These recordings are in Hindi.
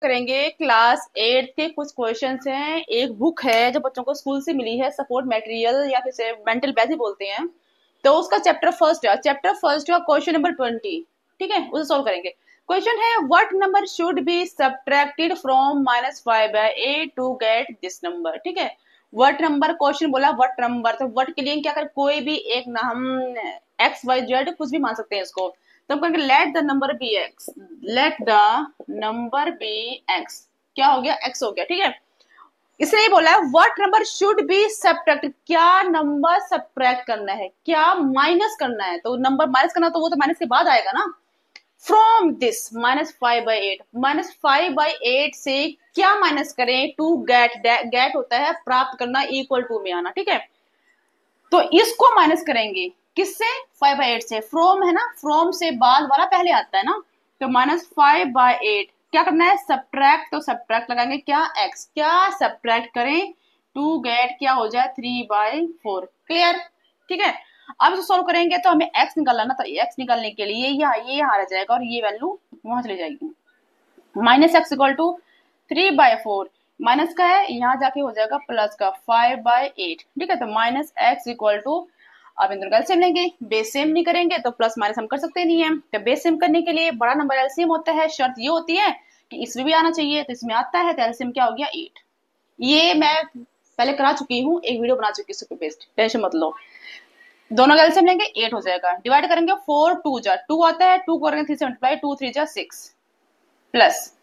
करेंगे क्लास 8 के कुछ क्वेश्चंस हैं। एक बुक है जो बच्चों को स्कूल से मिली है, सपोर्ट मटेरियल या फिर मेंटल बैथ ही बोलते हैं। तो उसका चैप्टर फर्स्ट है, का क्वेश्चन नंबर 20। ठीक है, उसे सॉल्व करेंगे। क्वेश्चन है what number should be subtracted from -5/8 to get this number. ठीक है, व्हाट नंबर क्वेश्चन बोला, व्हाट नंबर, तो व्हाट के लिए क्या कर, कोई भी एक ना, हम एक्स वाई जेड कुछ भी मान सकते हैं इसको। तो हम कहेंगे let the number be X, let the number be X. क्या हो गया, एक्स हो गया। ठीक है, इसने ये बोला है what number should B subtract, क्या नंबर सब्ट्रैक्ट करना है, क्या माइनस करना है। तो नंबर माइनस करना, तो वो तो माइनस के बाद आएगा ना। फ्रॉम दिस -5/8, -5/8 से क्या माइनस करें, टू गेट, गेट होता है प्राप्त करना, इक्वल टू में आना। ठीक है, तो इसको माइनस करेंगे किससे, 5/8 से। फ्रॉम है ना, फ्रॉम से बाद वाला पहले आता है ना। तो -5/8 क्या करना है, सब्ट्रैक्ट, तो सब्ट्रैक्ट लगाएंगे क्या, एक्स, क्या सब्ट्रैक्ट करें, टू गेट क्या हो जाए 3/4। क्लियर। ठीक है, अब इसे सोल्व करेंगे तो हमें एक्स निकालना ना, तो एक्स निकालने के लिए ये यहाँ रह जाएगा और ये वैल्यू वहां चली जाएगी। -x इक्वल टू 3/4, माइनस का है यहाँ जाके हो जाएगा प्लस का 5/8। ठीक है, तो -x इक्वल टू, अब इन दोनों का एलसीएम लेंगे, बेस सेम नहीं करेंगे तो प्लस माइनस हम कर सकते नहीं है। तो बेस सेम करने के लिए बड़ा नंबर एलसीएम होता है, शर्त ये होती है कि इसमें भी आना चाहिए, तो इसमें आता है, तो एलसीएम क्या हो गया 8। ये मैं पहले करा चुकी हूँ, एक वीडियो बना चुकी हूँ बेस्ड, टेंशन मत लो। दोनों का एलसीएम लेंगे 8 हो जाएगा, डिवाइड करेंगे 4 2 जा 2 आता है, 2 करेंगे 3 से मल्टीप्लाई, 2 3 जा 6 प्लस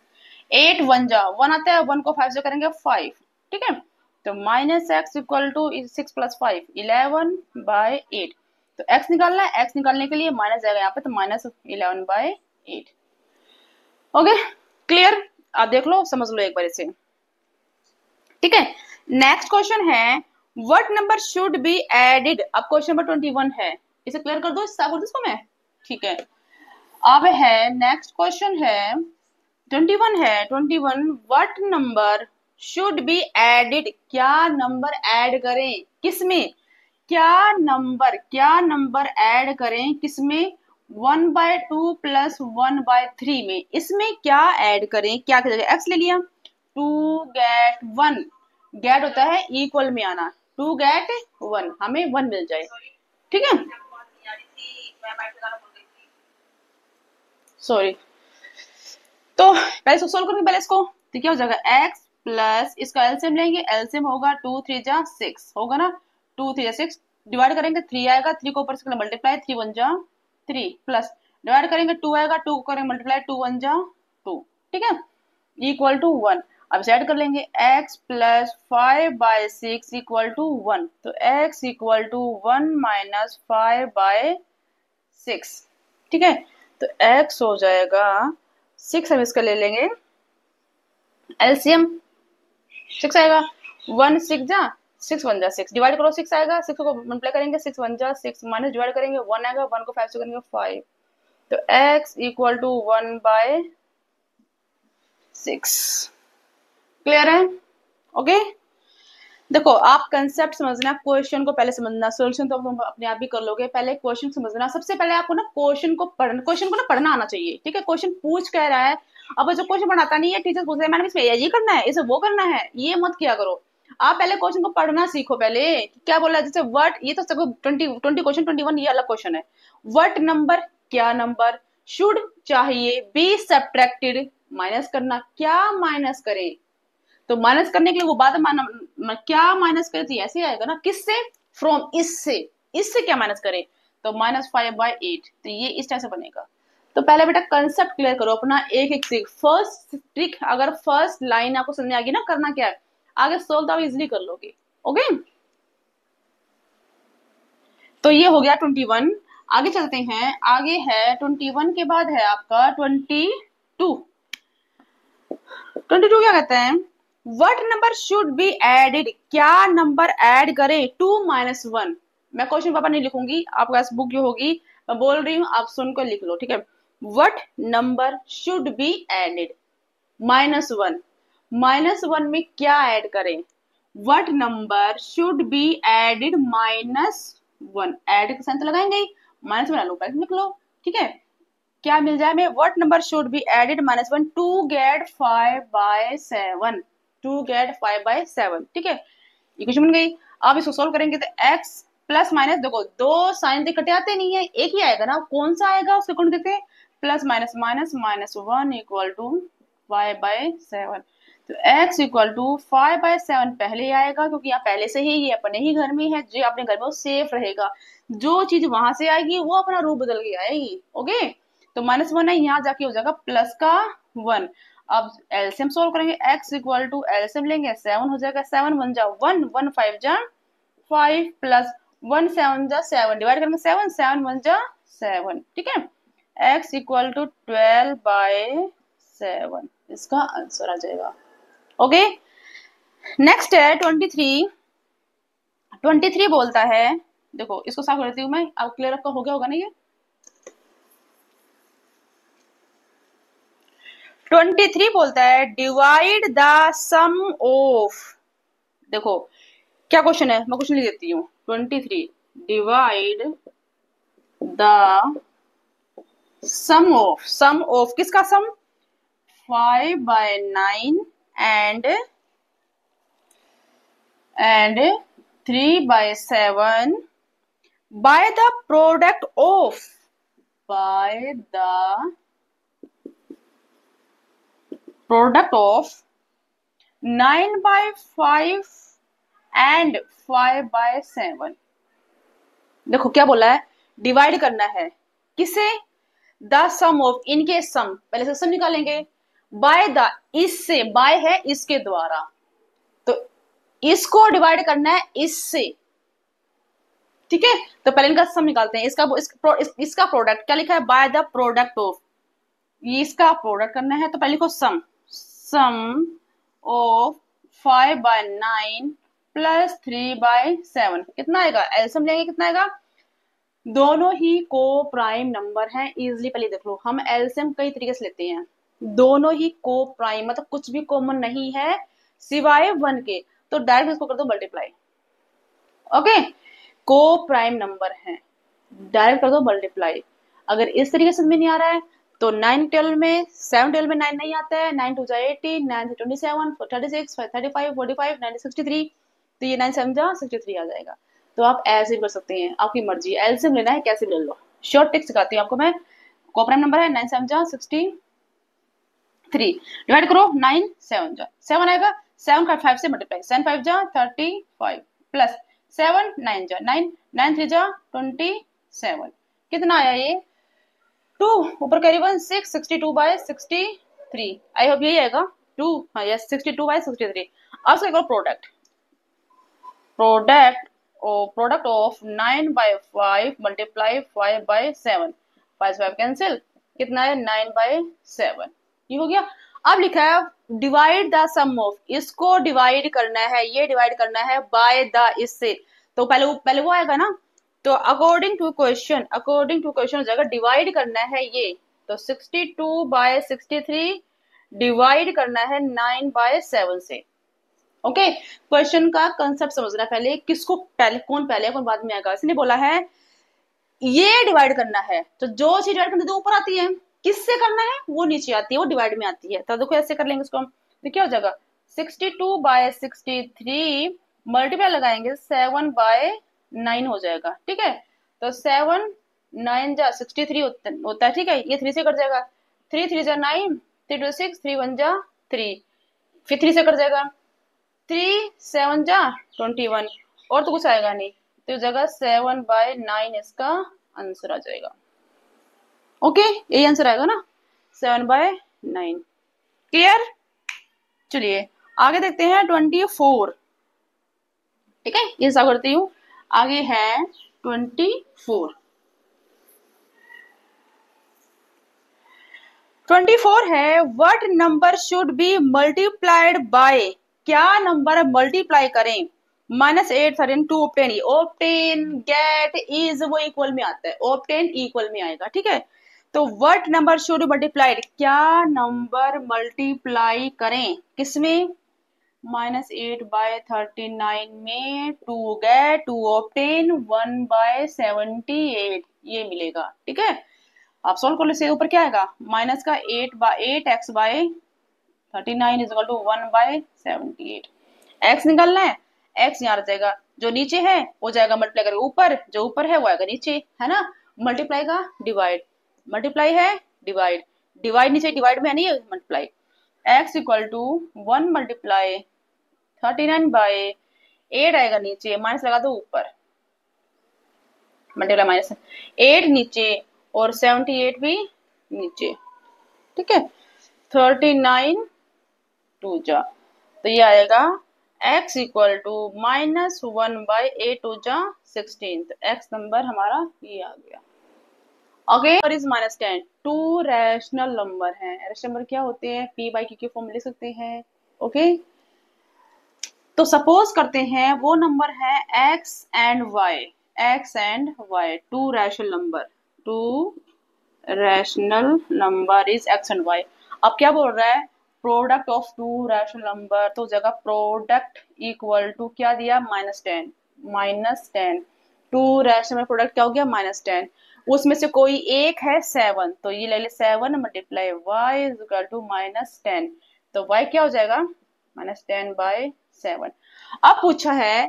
8 1 जा 1 आता है, 1 को 5 से करेंगे 5। ठीक है, तो -x इक्वल टू 6 + 5 11/8। तो x निकालना है, x निकालने के लिए माइनस जाएगा यहाँ पे, तो -11/8। Okay, clear. आप देख लो, समझ लो एक बार इसे। ठीक है, नेक्स्ट क्वेश्चन है what number should be added. अब क्वेश्चन नंबर 21 है, इसे क्लियर कर दो, इसको मैं। ठीक है, अब है नेक्स्ट क्वेश्चन है 21 है। 21 what number should be added, क्या नंबर ऐड करें किसमें, क्या नंबर ऐड करें किसमें, 1/2 + 1/3 में। इसमें क्या ऐड करें, क्या की जगह एक्स ले लिया, 2 गेट 1, गेट होता है इक्वल में आना, 2 गेट 1, हमें 1 मिल जाए। ठीक है, सॉरी। तो पहले इसको सोल्व करेंगे, पहले इसको, तो क्या हो जाएगा x प्लस, इसका एलसीएम लेंगे, एलसीएम होगा 2 3 जा 6 होगा ना, 2 3 जा 6, डिवाइड करेंगे 3 आएगा, 3 को ऊपर से मल्टीप्लाई, 3 1 जा 3 प्लस, डिवाइड करेंगे 2 आएगा, 2 को करेंगे मल्टीप्लाई, 2 1 जा 2। ठीक है, इक्वल टू 1। अब इसे ऐड कर लेंगे, x प्लस 5/6 इक्वल टू 1, तो x इक्वल टू 1 - 5/6। ठीक है, तो x हो जाएगा 6, हम इसका ले लेंगे एलसीएम, 6 आएगा, 1 6 जा 6 1 जा 6, डिवाइड करो 6 आएगा, 6 को मल्टीप्लाई करेंगे 6 1 जा 6, माइनस डिवाइड करेंगे 1 आएगा, 1 को 5 से करेंगे 5, तो x इक्वल टू 1/6। क्लियर है। ओके, देखो आप कंसेप्ट समझना, क्वेश्चन को पहले समझना, सोल्यूशन तो तुम अपने आप ही कर लोगे, पहले क्वेश्चन समझना। सबसे पहले आपको ना क्वेश्चन को पढ़ना आना चाहिए। ठीक है, क्वेश्चन पूछ कह रहा है, अब जो क्वेश्चन बनाता नहीं है, टीचर पूछ रहे हैं मैडम इसमें ये करना है, इसे वो करना है, ये मत किया करो। आप पहले क्वेश्चन को पढ़ना सीखो। पहले क्या बोला, जैसे व्हाट, ये तो सबको 20 क्वेश्चन, 21 ये अलग क्वेश्चन है। व्हाट नंबर, क्या नंबर, शुड चाहिए, बी सब्ट्रैक्टेड माइनस करना, क्या माइनस करे। तो माइनस करने के लिए वो बात क्या माइनस करे, तो ऐसे आएगा ना, किससे, फ्रॉम, इससे क्या माइनस करे, तो -5/8, तो ये इस तरह से बनेगा। तो पहले बेटा कंसेप्ट क्लियर करो अपना, एक एक ट्रिक। फर्स्ट ट्रिक, अगर फर्स्ट लाइन आपको समझ में आ गई ना, करना क्या है, आगे सोल्व तो आप इजिली कर लोगे। ओके, तो ये हो गया 21। आगे चलते हैं, आगे है 21 के बाद है आपका 22। 22 क्या कहते हैं, what number should be added, क्या नंबर ऐड करें, 2 - 1। मैं क्वेश्चन पापा नहीं लिखूंगी, आपके पास बुक जो होगी मैं बोल रही हूँ, आप सुनकर लिख लो। ठीक है, what number should be added, -1, -1 में क्या ऐड करें, what number should be added -1, add का साइन तो लगाएंगे ही, -1 लिख लो। ठीक है, क्या मिल जाए हमें, what number should be added -1 to get 5/7, to get 5/7, ठीक है, इक्वेशन बन गई। अब इसको सोल्व करेंगे तो x प्लस माइनस, देखो दो साइन कटे आते नहीं है, एक ही आएगा ना, कौन सा आएगा उसके अकॉर्डिंग देखते हैं, plus minus minus -1 equal to 5/7, तो x इक्वल टू 5/7 पहले आएगा, क्योंकि यहाँ पहले से ही ये अपने ही घर में है, जो अपने घर में वो सेफ रहेगा, जो चीज वहां से आएगी वो अपना रूप बदल के आएगी। ओके, तो -1 है, यहाँ जाके हो जाएगा प्लस का 1। अब एलसीएम सोल्व करेंगे, x इक्वल टू एलसीएम लेंगे 7 हो जाएगा, 7 1 जा 1, 1 5 जा 5 प्लस 1 7 जा 7, डिवाइड करेंगे 7, 7 1 जा 7, ठीक है, x इक्वल टू 12/7 इसका आंसर आ जाएगा। ओके, नेक्स्ट है 23। 23 बोलता है, देखो इसको साफ कर देती हूँ मैं, अब क्लियर आपका हो गया होगा ना ये। 23 बोलता है डिवाइड द सम ऑफ, देखो क्या क्वेश्चन है, मैं क्वेश्चन लिख देती हूँ। 23 डिवाइड द सम ऑफ किसका सम, 5/9 and 3/7 by the product of 9/5 and 5/7। देखो क्या बोला है, डिवाइड करना है किसे, द सम ऑफ, इनके सम, पहले से सम निकालेंगे, बाय द, इससे, बाय है इसके द्वारा, तो इसको डिवाइड करना है इससे, ठीक है, तो पहले इनका सम निकालते हैं, इसका प्रोडक्ट क्या लिखा है, बाय द प्रोडक्ट ऑफ, इसका प्रोडक्ट करना है, तो पहले लिखो सम ऑफ 5/9 प्लस 3/7 कितना आएगा, एलसीएम लेंगे कितना आएगा, दोनों ही को प्राइम नंबर है, इजिली पहले देख लो, हम एलसीएम कई तरीके से लेते हैं, दोनों ही को प्राइम, मतलब कुछ भी कॉमन नहीं है सिवाय 1 के, तो डायरेक्ट इसको कर दो मल्टीप्लाई। ओके, को प्राइम नंबर है, डायरेक्ट कर दो मल्टीप्लाई। अगर इस तरीके से में नहीं आ रहा है तो 9 12 में 7 12 में 9 नहीं आता है, 9 2 18, 9 से 27, 36, 35, 45, 9 63, तो ये 9 7 जा 63 आ जाएगा। तो आप ऐसे भी कर सकते हैं, आपकी मर्जी, एलसीएम लेना है कैसे भी ले लो, शॉर्ट टिक सिखाती हूँ आपको मैं। को प्राइम नंबर है 9 7 जा 63, डिवाइड करो 9 7 जा 7 आएगा, 7 का 5 से मल्टीप्लाई, 7 5 जा 35 प्लस 7 9 जा 9, 9 3 जा 27, कितना आया ये 2, ऊपर कैरी 1 6, 62/63, आई होप यही आएगा 2, हाँ यस 62/63। अब इसका product product of 9/5 multiply 5/7, 5 5 cancel, कितना है 9/7, ये हो गया। अब लिखा है डिवाइड द सम ऑफ, इसको डिवाइड करना है, ये डिवाइड करना है बाय द, इससे, तो पहले वो आएगा ना, तो अकॉर्डिंग टू क्वेश्चन हो जाएगा, डिवाइड करना है ये, तो 62/63 डिवाइड करना है 9/7 से। ओके, क्वेश्चन का कंसेप्ट समझना पहले, किसको पहले, कौन पहले कौन बाद में आएगा, इसने बोला है ये डिवाइड करना है, तो जो चीज डिवाइड करनी है तो ऊपर आती है, किससे करना है वो नीचे आती है, वो डिवाइड में आती है, तो देखो ऐसे कर लेंगे इसको हम, तो क्या हो जाएगा 62/63 मल्टीप्लाई लगाएंगे 7/9 हो जाएगा, ठीक है, तो 7 9 जा 63 होता है, ठीक है, ये 3 से कट जाएगा, 3 3 जा 9, 3 2 6, 3 1 जा 3, फिर 3 से कट जाएगा, 3 7 जा 21, और तो कुछ आएगा नहीं, तो जगह 7/9 इसका आंसर आ जाएगा। ओके, यही आंसर आएगा ना 7/9, क्लियर। चलिए आगे देखते हैं 24, ठीक है, ये सब करती हूँ, आगे है 24। 24 है what number should be multiplied by, क्या नंबर मल्टीप्लाई करें, -8 13 to obtain, obtain get is वो इक्वल में आता है, ऑब्टेन इक्वल में आएगा, ठीक है, तो व्हाट नंबर शुड मल्टीप्लाइड, क्या नंबर मल्टीप्लाई करें किसमें, -8/39 में टू गेट टू ऑब्टेन 1/78 ये मिलेगा, ठीक है। आप सोल्व कर लीजिए। ऊपर क्या आएगा, माइनस का 8x/39 is equal to 1/78। X निकालना है, एक्स यहाँ रह जाएगा, जो नीचे है वो जाएगा मल्टीप्लाई करके ऊपर, जो ऊपर है वो आएगा नीचे, है ना। मल्टीप्लाई का डिवाइड, मल्टीप्लाई है डिवाइड, डिवाइड नीचे डिवाइड में है नहीं, multiply. X equal to 1 multiply 39/8 आएगा नीचे, माइनस लगा दो ऊपर, मल्टीप्लाई माइनस 8 नीचे और 78 भी नीचे, ठीक है। 39 2 जा, तो ये आएगा x इक्वल टू -1/8 2 जा 16, तो x नंबर हमारा ये आ गया। ओके, और इज -10 टू रैशनल नंबर है। रैशनल नंबर क्या होते हैं, p/q के फॉर्म लिख सकते हैं। ओके, तो सपोज करते हैं वो नंबर है x and y, to rational number, to rational number is x and y। अब क्या बोल रहा है, product of to rational number, तो जगह प्रोडक्ट इक्वल टू क्या दिया, -10। टू रैशनल प्रोडक्ट क्या हो गया, -10। उसमें से कोई एक है 7, तो ये ले ले 7 multiply y is equal to -10, तो y क्या हो जाएगा, -10/7। अब पूछा है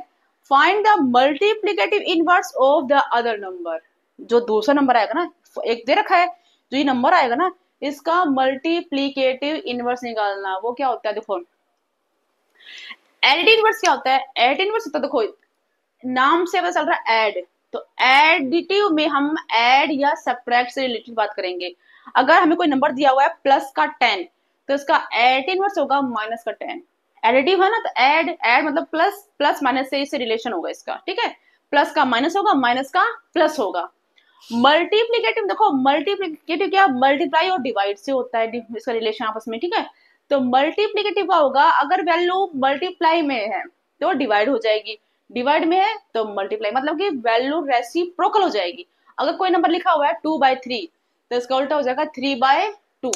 find the multiplicative inverse of the other number. जो दूसरा नंबर आएगा ना, एक दे रखा है, जो ये नंबर आएगा ना इसका मल्टीप्लिकेटिव इनवर्स निकालना। वो क्या होता है, देखो एडिटिव इनवर्स क्या होता है, एडिटिव इनवर्स होता है, देखो नाम से पता चल रहा है एड, तो एडिटिव में हम ऐड या सब्ट्रैक्ट से रिलेटेड बात करेंगे। अगर हमें कोई नंबर दिया हुआ है +10, तो इसका एडिटिव इनवर्स होगा -10। एडिटिव है ना, तो ऐड मतलब प्लस माइनस से इससे रिलेशन होगा इसका, ठीक है। प्लस का माइनस होगा, माइनस का प्लस होगा। मल्टीप्लिकेटिव देखो, मल्टीप्लिकेटिव क्या, मल्टीप्लाई और डिवाइड से होता है इसका रिलेशन आपस में, ठीक है। तो मल्टीप्लिकेटिव का होगा अगर वैल्यू मल्टीप्लाई में है तो डिवाइड हो जाएगी, डिवाइड में है तो मल्टीप्लाई, मतलब कि वैल्यू रेसिप्रोकल हो जाएगी। अगर कोई नंबर लिखा हुआ है 2/3 तो इसका उल्टा हो जाएगा 3/2।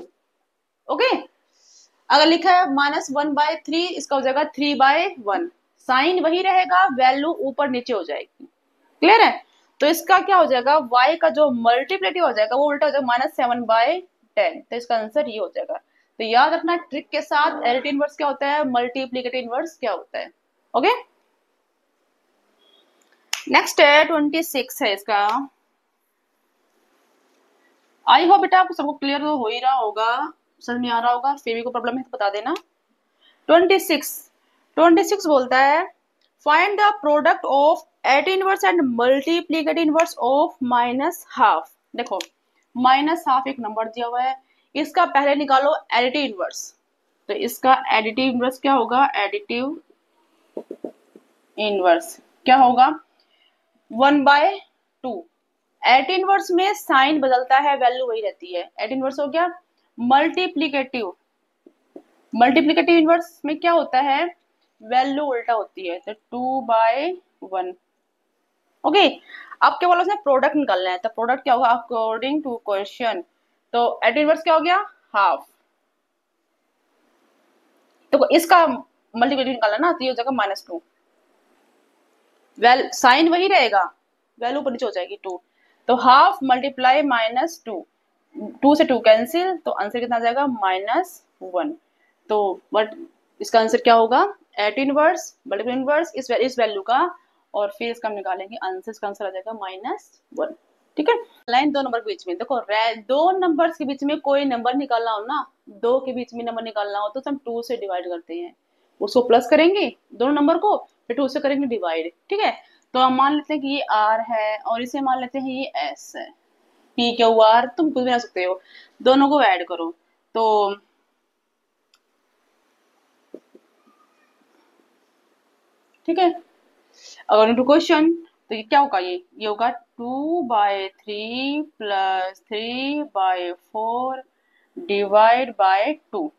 ओके, अगर लिखा है -1/3 इसका हो जाएगा 3/1। साइन वही रहेगा, वैल्यू ऊपर नीचे हो जाएगी। क्लियर है, तो इसका क्या हो जाएगा, y का जो मल्टीप्लिकेटिव हो जाएगा वो उल्टा हो जाएगा -7/10, तो इसका आंसर ये हो जाएगा। तो याद रखना ट्रिक के साथ, एडिटिव इनवर्स क्या होता है, मल्टीप्लिकेटिव इनवर्स क्या होता है। ओके, नेक्स्ट है 26 है इसका। आई होप बेटा आपको सबको क्लियर हो ही रहा होगा, समझ में आ रहा होगा, फिर भी कोई प्रॉब्लम है तो बता देना। 26 बोलता है find the product of additive inverse and multiplicative inverse of -12। देखो -12 एक नंबर दिया हुआ है, इसका पहले निकालो एडिटिव इनवर्स, तो इसका एडिटिव इनवर्स क्या होगा, एडिटिव इनवर्स क्या होगा 1/2। एडिटिव इनवर्स में साइन बदलता है, वैल्यू वही रहती है। एडिटिव इनवर्स हो गया। मल्टीप्लिकेटिव इनवर्स में क्या होता है, वैल्यू उल्टा होती है, तो 2/1। ओके, अब क्या बोला उसने, प्रोडक्ट निकालना है, तो प्रोडक्ट क्या होगा अकॉर्डिंग टू क्वेश्चन, तो एडिटिव इनवर्स क्या हो गया, हाफ। तो इसका मल्टीप्लिकेटिव निकालना ना, तो ये हो जाएगा -2। साइन वही रहेगा, वैल्यू ऊपर नीचे हो जाएगी 2, तो हाफ मल्टीप्लाई -2, 2 से 2 कैंसिल, तो आंसर कितना आ जाएगा -1। तो बट इसका आंसर क्या होगा, एडिटिव इनवर्स मल्टीप्लिकेटिव इनवर्स इस वैल्यू का, और फिर इसका हम निकालेंगे आंसर, इसका आंसर आ जाएगा -1। ठीक है, लाइन दो नंबर के बीच में, देखो दो नंबर्स के बीच में कोई नंबर निकालना हो ना, दो के बीच में नंबर निकालना हो तो हम 2 से डिवाइड करते हैं, उसको प्लस करेंगे दोनों नंबर को, फिर 2 से करेंगे डिवाइड, ठीक है। तो हम मान लेते हैं कि ये R है और इसे मान लेते हैं ये S है, PQR तुम कुछ भी ना सकते हो, दोनों को ऐड करो, तो ठीक है। अकॉर्डिंग टू क्वेश्चन तो ये क्या होगा, ये होगा 2/3 + 3/4 डिवाइड बाय 2,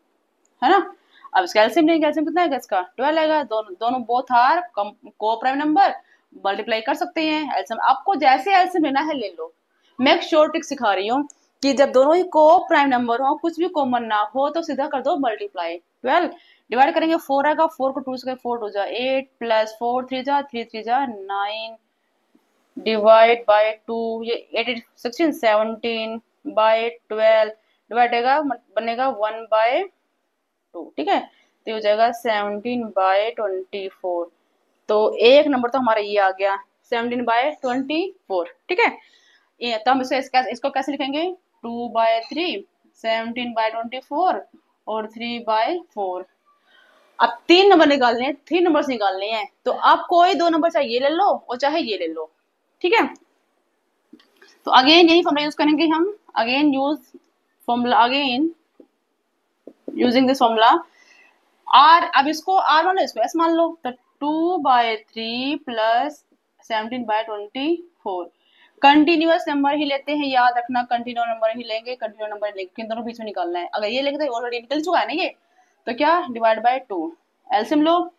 है ना। अब इसका एलसीएम लेंगे, एलसीएम कितना है इसका 12 आएगा, दोनों बोथ आर को प्राइम नंबर, मल्टीप्लाई कर सकते हैं। एलसीएम आपको जैसे एलसीएम लेना है ले लो, मैं एक शॉर्ट ट्रिक सिखा रही हूँ कि जब दोनों ही को प्राइम नंबर हो, कुछ भी कॉमन ना हो, तो सीधा कर दो मल्टीप्लाई। 12 डिवाइड करेंगे 4 आएगा, 4 को 2 से 4 हो जा 8 + 4 3 जा 3 3 जा 9 डिवाइड बाय 2, ये 8 16 17 बाय 12 डिवाइडेगा बनेगा 1/2, ठीक है। तो ये हो जाएगा 17/24। तो एक नंबर तो हमारा ये आ गया 17/24, ठीक है। ये तो हम इसको कैसे लिखेंगे, 2/3, 17/24 और 3/4। अब 3 नंबर निकालने हैं, 3 नंबर्स निकालने हैं, तो आप कोई 2 नंबर चाहे ये ले लो और चाहे ये ले लो, ठीक है। तो अगेन यही फॉर्मूला यूज करेंगे हम, again use formula, again using this formula R. अब इसको आर मान लो, इसको एस मान लो, तो 2/3 प्लस 17/24। कंटिन्यूअस नंबर ही लेते हैं, याद रखना, कंटिन्यूअस नंबर ही लेंगे, कंटिन्यूअस नंबर लेंगे, किन दोनों बीच में निकालना है। अगर ये लेंगे तो ऑलरेडी निकल चुका है ना ये, तो क्या डिवाइड बाय 2, एलसीएम लो।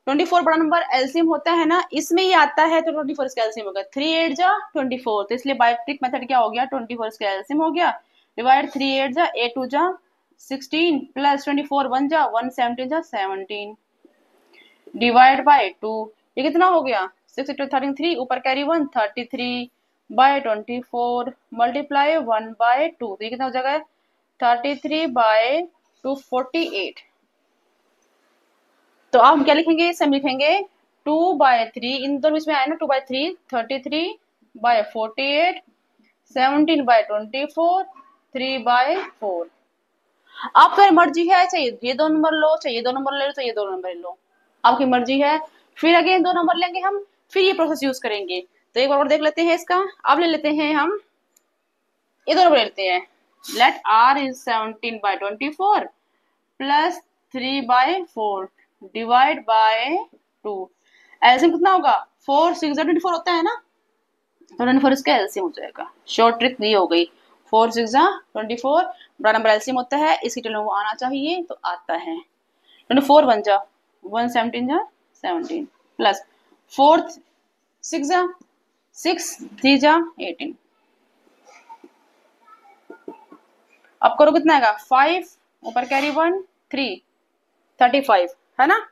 24 बड़ा नंबर एलसीएम होता है ना, इसमें ही आता है, तो 24 इसका एलसीएम होगा 3 8 जा 24, तो इसलिए बाय ट्रिक मेथड क्या हो गया, 24 इसका एलसीएम हो गया, डिवाइड 3 8 जा 8 2 जा 16 प्लस 24 1 जा 1 17 जा 17 डिवाइड बाय 2। ये कितना हो गया, 6 8 13 3, ऊपर कैरी 1 33/24 मल्टीप्लाई 1/2, तो ये कितना हो जाएगा 33/2 48। तो आप हम क्या लिखेंगे, इसे हम लिखेंगे 2/3, इन दोनों बीच में आया ना 2/3, 33/48, 17/24, 3/4। आपकी मर्जी है, चाहिए ये 2 नंबर लो, चाहिए 2 नंबर ले लो, चाहिए 2 नंबर ले लो, आपकी मर्जी है। फिर अगेन 2 नंबर लेंगे हम, फिर ये प्रोसेस यूज करेंगे। तो एक बार और देख लेते हैं इसका। अब ले लेते हैं हम ये 2 नंबर ले लेते हैं, let R is 17/24 plus 3/4 divide by 2। LCM कितना होगा, 4 6 24 होता है ना, तो 24 इसका एलसीएम हो जाएगा। शॉर्ट ट्रिक ये हो गई, 4 6 24 बड़ा नंबर एलसीएम होता है, इसकी टेबल में आना चाहिए तो आता है। 24 1 जा 1 17 जा 17 प्लस 4 6 जा 6 3 जा 18। अब करो कितना आएगा 5, ऊपर कैरी 1 3 35 है ना,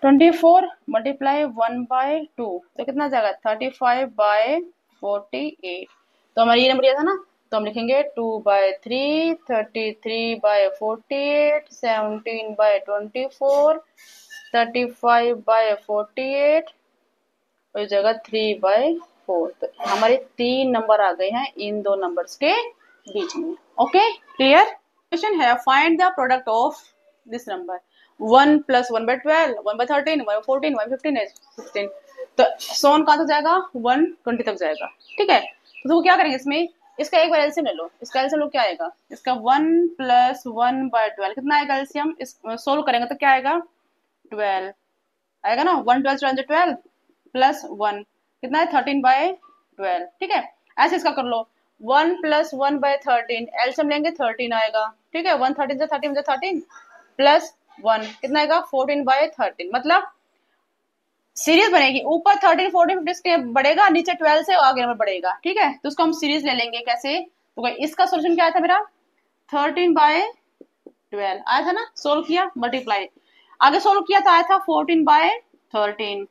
24 मल्टीप्लाई 1/2, तो कितना जाएगा 35/48। तो हमारा ये नंबर दिया था ना, तो हम लिखेंगे 2/3 33/48 17/24 35/48 और जगह 3/4। तो हमारे 3 नंबर आ गए हैं इन 2 नंबर्स के बीच में। Okay clear. क्वेश्चन है find the product of this number 1 + 1/12 1/13 1/14 1/15 16। तो सोन कहाँ तक जाएगा 120 तक जाएगा, ठीक है। तो क्या करेंगे इसमें, इसका एक बार एलसीएम ले लो, इसका एलसीएम लो क्या आएगा, इसका 1 + 1/12 कितना आएगा एलसीएम, इस सोल्व करेंगे तो क्या आएगा 12 आएगा ना, 1 12 12 प्लस 1 कितना है 13/12, ठीक है। ऐसे इसका कर लो 1 + 1/13 एलसीएम लेंगे 13 आएगा, ठीक है। 1 13 13 प्लस 1 कितना आएगा 14/13, मतलब सीरीज बनेगी, ऊपर 13 14 15 बढ़ेगा, नीचे 12 से आगे नंबर बढ़ेगा, ठीक है। तो उसको हम सीरीज ले लेंगे कैसे, तो इसका सोल्यूशन क्या आया था मेरा 13/12 आया था ना, सोल्व किया मल्टीप्लाई, आगे सोल्व किया तो आया था 14/13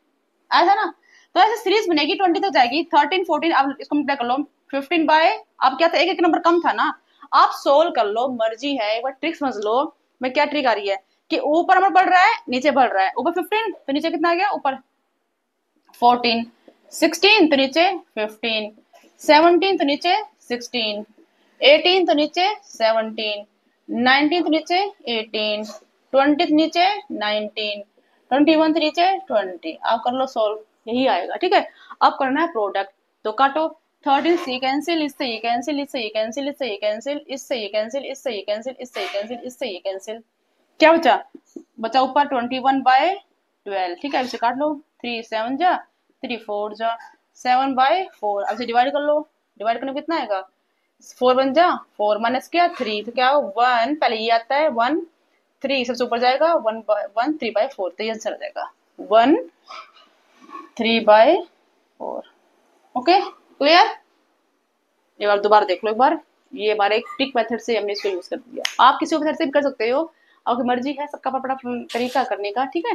आया था ना। तो ऐसे सीरीज बनेगी 20 तक जाएगी 13 14। अब इसको मल्टीप्लाई कर लो 15 बाय, अब क्या था एक एक नंबर कम था ना, आप सोल्व कर लो, मर्जी है, एक बार ट्रिक समझ लो। मैं क्या ट्रिक आ रही है कि ऊपर नंबर बढ़ रहा है नीचे बढ़ रहा है, ऊपर 15 तो नीचे कितना आ गया ऊपर 14, 16 तो नीचे 15, 17 तो नीचे 16, 18 तो नीचे 17, 19 तो नीचे 18, 20 तो नीचे 19, 21 तो नीचे 20। आप कर लो सोल्व, यही आएगा, ठीक है। अब करना है प्रोडक्ट, तो काटो 13 से कैंसिल, इससे ये कैंसिल, इससे ये कैंसिल, इससे ये कैंसिल, इससे ये कैंसिल, इससे ये कैंसिल, इससे ये कैंसिल, इससे ये कैंसिल, क्या बचा, बचा ऊपर 21/12, ठीक है। इसे काट लो 3 7 जा 3 4 जा 7/4। अब से डिवाइड कर लो, डिवाइड करने कितना आएगा 4 1 जा 4 माइनस क्या 3, तो क्या 1, पहले ये आता है 1 3 सबसे ऊपर जाएगा 1 3/4, तो ये आंसर आ जाएगा 1 3/4। Okay clear. ये बार दोबारा देख लो एक बार, ये हमारे एक ट्रिक मेथड से हमने इसको यूज कर दिया, आप किसी मेथड से भी कर सकते हो, आपकी मर्जी है, सबका अपना तरीका करने का, ठीक है।